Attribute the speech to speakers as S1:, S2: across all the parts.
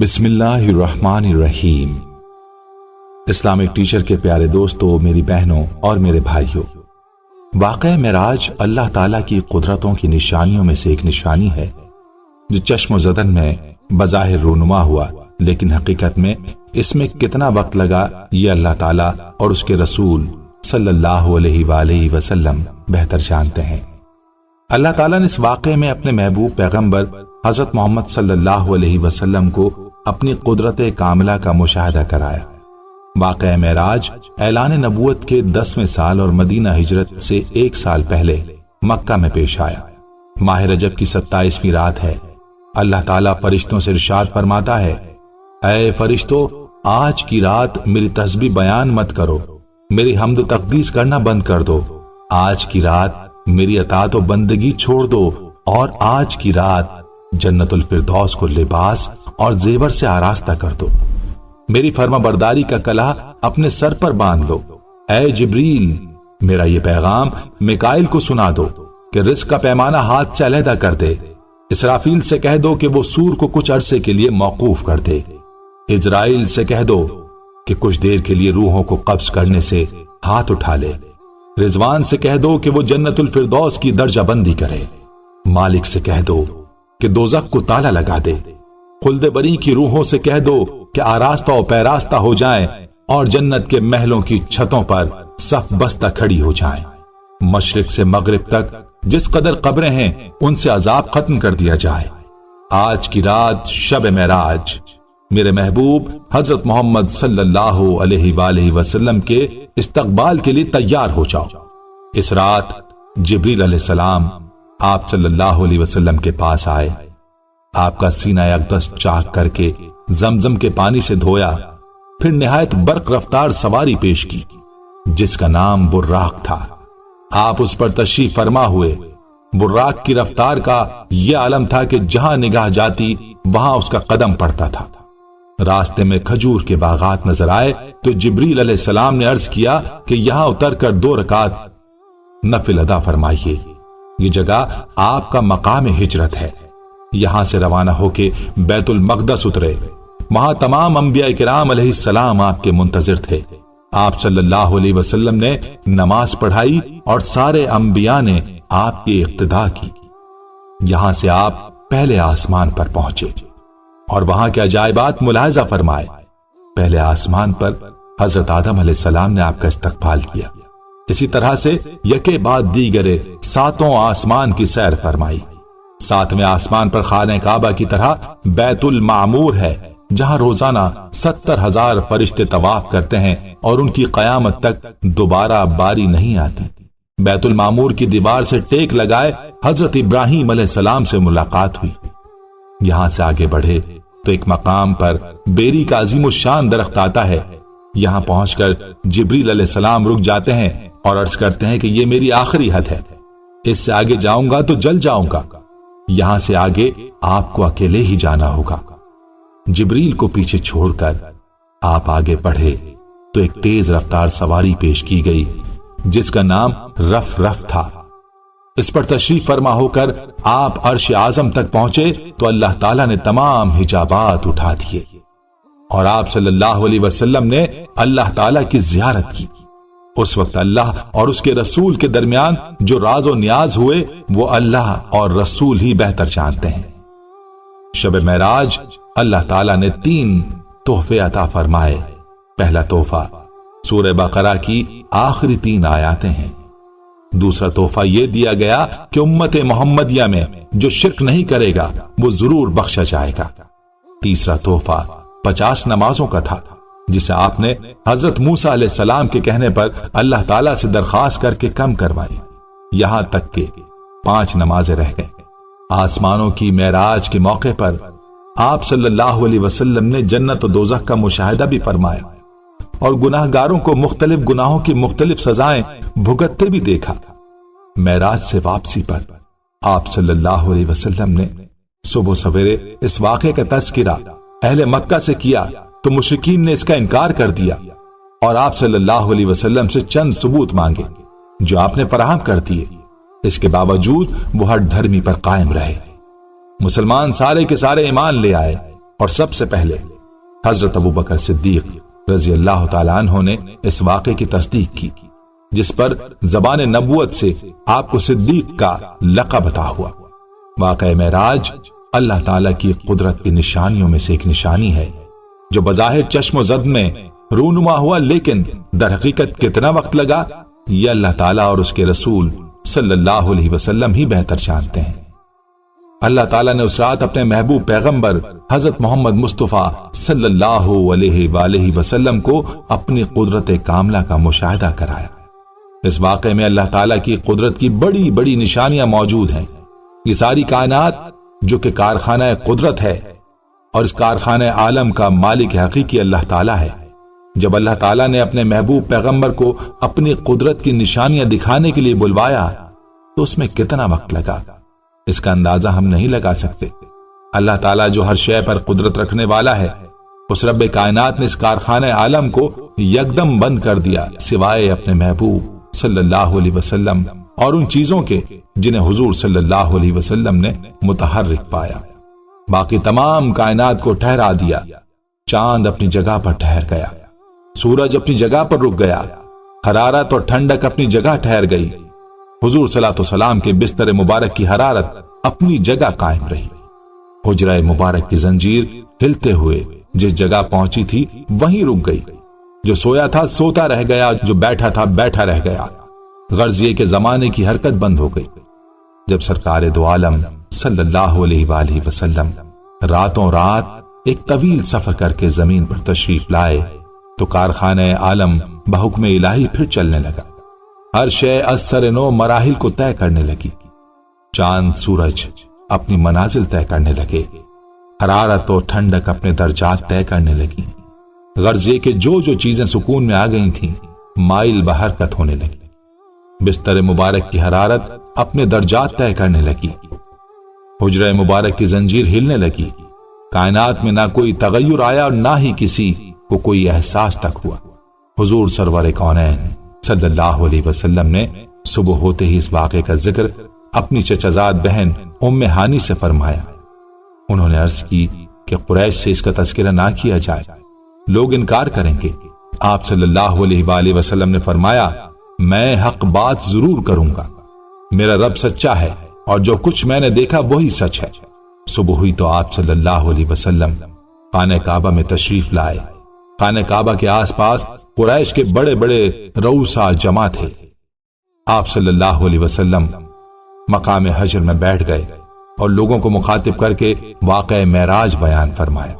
S1: بسم اللہ الرحمن الرحیم۔ اسلامک ٹیچر کے پیارے دوستو، میری بہنوں اور میرے بھائیوں، واقعہ معراج اللہ تعالیٰ کی قدرتوں کی نشانیوں میں سے ایک نشانی ہے جو چشم و زدن میں بظاہر رونما ہوا، لیکن حقیقت میں اس میں کتنا وقت لگا یہ اللہ تعالیٰ اور اس کے رسول صلی اللہ علیہ وآلہ وسلم بہتر جانتے ہیں۔ اللہ تعالیٰ نے اس واقعے میں اپنے محبوب پیغمبر حضرت محمد صلی اللہ علیہ وسلم کو اپنی قدرت کاملہ کا مشاہدہ کرایا۔ واقعہ معراج اعلان نبوت کے 10ویں سال اور مدینہ ہجرت سے 1 سال پہلے مکہ میں پیش آیا۔ ماہ رجب کی 27ویں رات ہے۔ اللہ تعالیٰ فرشتوں سے ارشاد فرماتا ہے، اے فرشتو، آج کی رات میری تسبیح بیان مت کرو، میری حمد و تقدیس کرنا بند کر دو۔ آج کی رات میری اطاعت و بندگی چھوڑ دو، اور آج کی رات جنت الفردوس کو لباس اور زیور سے آراستہ کر دو۔ میری فرما برداری کا کلہ اپنے سر پر باندھ لو۔ اے جبریل، میرا یہ پیغام میکائیل کو سنا دو کہ رزق کا پیمانہ ہاتھ سے علیحدہ کر دے۔ اسرافیل سے کہہ دو کہ وہ سور کو کچھ عرصے کے لیے موقوف کر دے۔ اجرائیل سے کہہ دو کہ کچھ دیر کے لیے روحوں کو قبض کرنے سے ہاتھ اٹھا لے۔ رضوان سے کہہ دو کہ وہ جنت الفردوس کی درجہ بندی کرے۔ مالک سے کہہ دو کہ دوزخ کو تالا لگا دے۔ خلد بری کی روحوں سے کہہ دو کہ آراستہ و پیراستہ ہو جائیں اور جنت کے محلوں کی چھتوں پر صف بستہ کھڑی ہو جائیں۔ مشرق سے مغرب تک جس قدر قبریں ہیں ان سے عذاب ختم کر دیا جائے۔ آج کی رات شب معراج، میرے محبوب حضرت محمد صلی اللہ علیہ وآلہ وسلم کے استقبال کے لیے تیار ہو جاؤ۔ اس رات جبریل علیہ السلام آپ صلی اللہ علیہ وسلم کے پاس آئے، آپ کا سینہ اقدس چاک کر کے زمزم کے پانی سے دھویا، پھر نہایت برق رفتار سواری پیش کی جس کا نام براق تھا۔ آپ اس پر تشریف فرما ہوئے۔ براق کی رفتار کا یہ عالم تھا کہ جہاں نگاہ جاتی وہاں اس کا قدم پڑتا تھا۔ راستے میں کھجور کے باغات نظر آئے تو جبریل علیہ السلام نے عرض کیا کہ یہاں اتر کر 2 رکعت نفل ادا فرمائیے، یہ جگہ آپ کا مقام ہجرت ہے۔ یہاں سے روانہ ہو کے بیت المقدس اترے، وہاں تمام انبیاء کرام علیہ السلام آپ کے منتظر تھے۔ آپ صلی اللہ علیہ وسلم نے نماز پڑھائی اور سارے انبیاء نے آپ کی اقتداء کی۔ یہاں سے آپ پہلے آسمان پر پہنچے اور وہاں کے عجائبات ملاحظہ فرمائے۔ پہلے آسمان پر حضرت آدم علیہ السلام نے آپ کا استقبال کیا۔ اسی طرح سے یکے بعد دیگرے 7 آسمان کی سیر فرمائی۔ 7ویں آسمان پر خانہ کعبہ کی طرح بیت المعمور ہے، جہاں روزانہ 70,000 فرشتے طواف کرتے ہیں اور ان کی قیامت تک دوبارہ باری نہیں آتی۔ بیت المعمور کی دیوار سے ٹیک لگائے حضرت ابراہیم علیہ السلام سے ملاقات ہوئی۔ یہاں سے آگے بڑھے تو ایک مقام پر بیری کا عظیم الشان درخت آتا ہے۔ یہاں پہنچ کر جبریل علیہ السلام رک جاتے ہیں اور عرض کرتے ہیں کہ یہ میری آخری حد ہے، اس سے آگے جاؤں گا تو جل جاؤں گا، یہاں سے آگے آپ کو اکیلے ہی جانا ہوگا۔ جبریل کو پیچھے چھوڑ کر آپ آگے بڑھے تو ایک تیز رفتار سواری پیش کی گئی جس کا نام رف رف تھا۔ اس پر تشریف فرما ہو کر آپ عرش اعظم تک پہنچے تو اللہ تعالیٰ نے تمام حجابات اٹھا دیے اور آپ صلی اللہ علیہ وسلم نے اللہ تعالیٰ کی زیارت کی۔ اس وقت اللہ اور اس کے رسول کے درمیان جو راز و نیاز ہوئے وہ اللہ اور رسول ہی بہتر جانتے ہیں۔ شب معراج اللہ تعالیٰ نے 3 تحفے عطا فرمائے۔ پہلا تحفہ سورہ بقرہ کی آخری 3 آیاتیں ہیں۔ دوسرا تحفہ یہ دیا گیا کہ امت محمدیہ میں جو شرک نہیں کرے گا وہ ضرور بخشا جائے گا۔ تیسرا تحفہ 50 نمازوں کا تھا جسے آپ نے حضرت موسیٰ علیہ السلام کے کہنے پر اللہ تعالیٰ سے درخواست کر کے کم کروائی، یہاں تک کہ 5 نمازیں رہ گئیں۔ آسمانوں کی معراج کے موقع پر آپ صلی اللہ علیہ وسلم نے جنت و دوزخ کا مشاہدہ بھی فرمایا اور گناہ گاروں کو مختلف گناہوں کی مختلف سزائیں بھگتتے بھی دیکھا۔ معراج سے واپسی پر آپ صلی اللہ علیہ وسلم نے صبح سویرے اس واقعے کا تذکرہ اہل مکہ سے کیا تو مشرکین نے اس کا انکار کر دیا اور آپ صلی اللہ علیہ وسلم سے چند ثبوت مانگے جو آپ نے فراہم کر دیے۔ اس کے باوجود وہ ہر دھرمی پر قائم رہے۔ مسلمان سارے کے سارے ایمان لے آئے اور سب سے پہلے حضرت ابو بکر صدیق رضی اللہ تعالیٰ عنہ نے اس واقعے کی تصدیق کی، جس پر زبان نبوت سے آپ کو صدیق کا لقب عطا ہوا۔ واقعہ معراج اللہ تعالیٰ کی قدرت کی نشانیوں میں سے ایک نشانی ہے، جو بظاہر چشم و زد میں رونما ہوا، لیکن در حقیقت کتنا وقت لگا یہ اللہ تعالیٰ اور اس کے رسول صلی اللہ علیہ وسلم ہی بہتر جانتے ہیں۔ اللہ تعالیٰ نے اس رات اپنے محبوب پیغمبر حضرت محمد مصطفیٰ صلی اللہ علیہ وآلہ وسلم کو اپنی قدرت کاملہ کا مشاہدہ کرایا۔ اس واقعے میں اللہ تعالیٰ کی قدرت کی بڑی بڑی نشانیاں موجود ہیں۔ یہ ساری کائنات جو کہ کارخانہ قدرت ہے، اور اس کارخانہ عالم کا مالک حقیقی اللہ تعالیٰ ہے۔ جب اللہ تعالیٰ نے اپنے محبوب پیغمبر کو اپنی قدرت کی نشانیاں دکھانے کے لیے بلوایا تو اس میں کتنا وقت لگا، اس کا اندازہ ہم نہیں لگا سکتے۔ اللہ تعالیٰ جو ہر شے پر قدرت رکھنے والا ہے، اس رب کائنات نے اس کارخانہ عالم کو یکدم بند کر دیا، سوائے اپنے محبوب صلی اللہ علیہ وسلم اور ان چیزوں کے جنہیں حضور صلی اللہ علیہ وسلم نے متحرک پایا۔ باقی تمام کائنات کو ٹھہرا دیا۔ چاند اپنی جگہ پر ٹھہر گیا، سورج اپنی جگہ پر رک گیا، حرارت اور ٹھنڈک اپنی جگہ ٹھہر گئی، حضور صلی اللہ علیہ وسلم کے بستر مبارک کی حرارت اپنی جگہ قائم رہی، حجرہ مبارک کی زنجیر ہلتے ہوئے جس جگہ پہنچی تھی وہیں رک گئی، جو سویا تھا سوتا رہ گیا، جو بیٹھا تھا بیٹھا رہ گیا۔ غرض یہ کہ زمانے کی حرکت بند ہو گئی۔ جب سرکار دو عالم صلی اللہ علیہ وآلہ وسلم راتوں رات ایک طویل سفر کر کے زمین پر تشریف لائے تو کارخانہ عالم بحکم الہی پھر چلنے لگا۔ ہر شے از سر نو مراحل کو طے کرنے لگی۔ چاند سورج اپنی منازل طے کرنے لگے، حرارت اور ٹھنڈک اپنے درجات طے کرنے لگی۔ غرض یہ کہ جو چیزیں سکون میں آ گئی تھیں مائل بحرکت ہونے لگی۔ بستر مبارک کی حرارت اپنے درجات طے کرنے لگی، حجرہ مبارک کی زنجیر ہلنے لگی۔ کائنات میں نہ کوئی تغیر آیا اور نہ ہی کسی کو کوئی احساس تک ہوا۔ حضور سرور کونین صلی اللہ علیہ وسلم نے صبح ہوتے ہی اس واقعے کا ذکر اپنی چچازاد بہن ام ہانی سے فرمایا۔ انہوں نے عرض کی کہ قریش سے اس کا تذکرہ نہ کیا جائے، لوگ انکار کریں گے۔ آپ صلی اللہ علیہ وآلہ وسلم نے فرمایا، میں حق بات ضرور کروں گا، میرا رب سچا ہے اور جو کچھ میں نے دیکھا وہی سچ ہے۔ صبح ہوئی تو آپ صلی اللہ علیہ وسلم خانہ کعبہ میں تشریف لائے۔ خانہ کعبہ کے آس پاس قریش کے بڑے بڑے رؤسا جمع تھے۔ آپ صلی اللہ علیہ وسلم مقام حجر میں بیٹھ گئے اور لوگوں کو مخاطب کر کے واقعہ معراج بیان فرمایا۔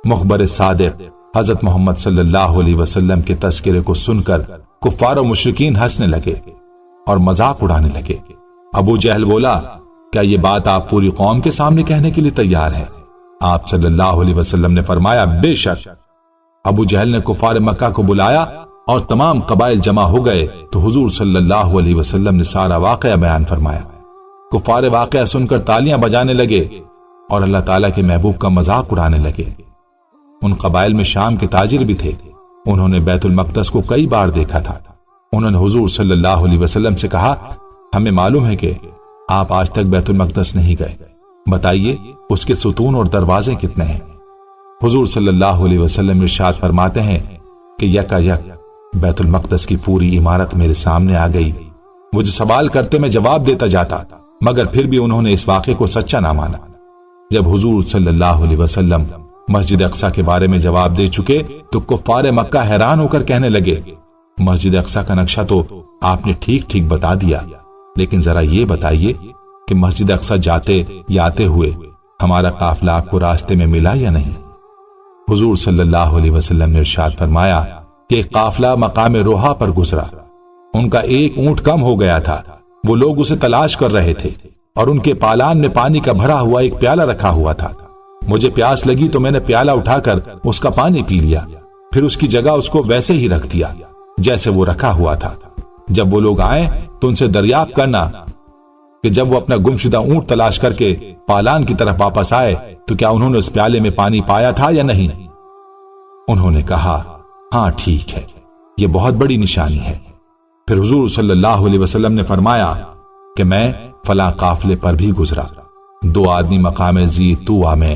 S1: مخبر صادق حضرت محمد صلی اللہ علیہ وسلم کے تذکرے کو سن کر کفار و مشرکین ہنسنے لگے اور مذاق اڑانے لگے۔ ابو جہل بولا، کیا یہ بات آپ پوری قوم کے سامنے کہنے کے لیے تیار ہیں؟ آپ صلی اللہ علیہ وسلم نے فرمایا، بے شک۔ ابو جہل نے کفار مکہ کو بلایا اور تمام قبائل جمع ہو گئے تو حضور صلی اللہ علیہ وسلم نے سارا واقعہ بیان فرمایا۔ کفار واقعہ سن کر تالیاں بجانے لگے اور اللہ تعالیٰ کے محبوب کا مذاق اڑانے لگے۔ ان قبائل میں شام کے تاجر بھی تھے، انہوں نے بیت المقدس کو کئی بار دیکھا تھا۔ انہوں نے حضور صلی اللہ علیہ وسلم سے کہا، ہمیں معلوم ہے کہ آپ آج تک بیت المقدس نہیں گئے، بتائیے اس کے ستون اور دروازے کتنے ہیں؟ حضور صلی اللہ علیہ وسلم ارشاد فرماتے ہیں کہ یکا یک بیت المقدس کی پوری عمارت میرے سامنے آ گئی۔ وہ جو سوال کرتے میں جواب دیتا جاتا، مگر پھر بھی انہوں نے اس واقعے کو سچا نہ مانا۔ جب حضور صلی اللہ علیہ وسلم مسجد اقصی کے بارے میں جواب دے چکے تو کفار مکہ حیران ہو کر کہنے لگے، مسجد اقصی کا نقشہ تو آپ نے ٹھیک ٹھیک بتا دیا، لیکن ذرا یہ بتائیے کہ مسجد اقصی جاتے یا آتے ہوئے ہمارا قافلہ آپ کو راستے میں ملا یا نہیں؟ حضور صلی اللہ علیہ وسلم نے ارشاد فرمایا کہ ایک قافلہ مقام روحا پر گزرا، ان کا ایک اونٹ کم ہو گیا تھا، وہ لوگ اسے تلاش کر رہے تھے اور ان کے پالان میں پانی کا بھرا ہوا ایک پیالہ رکھا ہوا تھا۔ مجھے پیاس لگی تو میں نے پیالہ اٹھا کر اس کا پانی پی لیا، پھر اس کی جگہ اس کو ویسے ہی رکھ دیا جیسے وہ رکھا ہوا تھا۔ جب وہ لوگ آئیں تو ان سے دریافت کرنا کہ جب وہ اپنا گمشدہ اونٹ تلاش کر کے پالان کی طرف واپس آئے تو کیا انہوں نے اس پیالے میں پانی پایا تھا یا نہیں؟ انہوں نے کہا، ہاں ٹھیک ہے، یہ بہت بڑی نشانی ہے۔ پھر حضور صلی اللہ علیہ وسلم نے فرمایا کہ میں فلاں قافلے پر بھی گزرا، دو آدمی مقام ذی طویٰ میں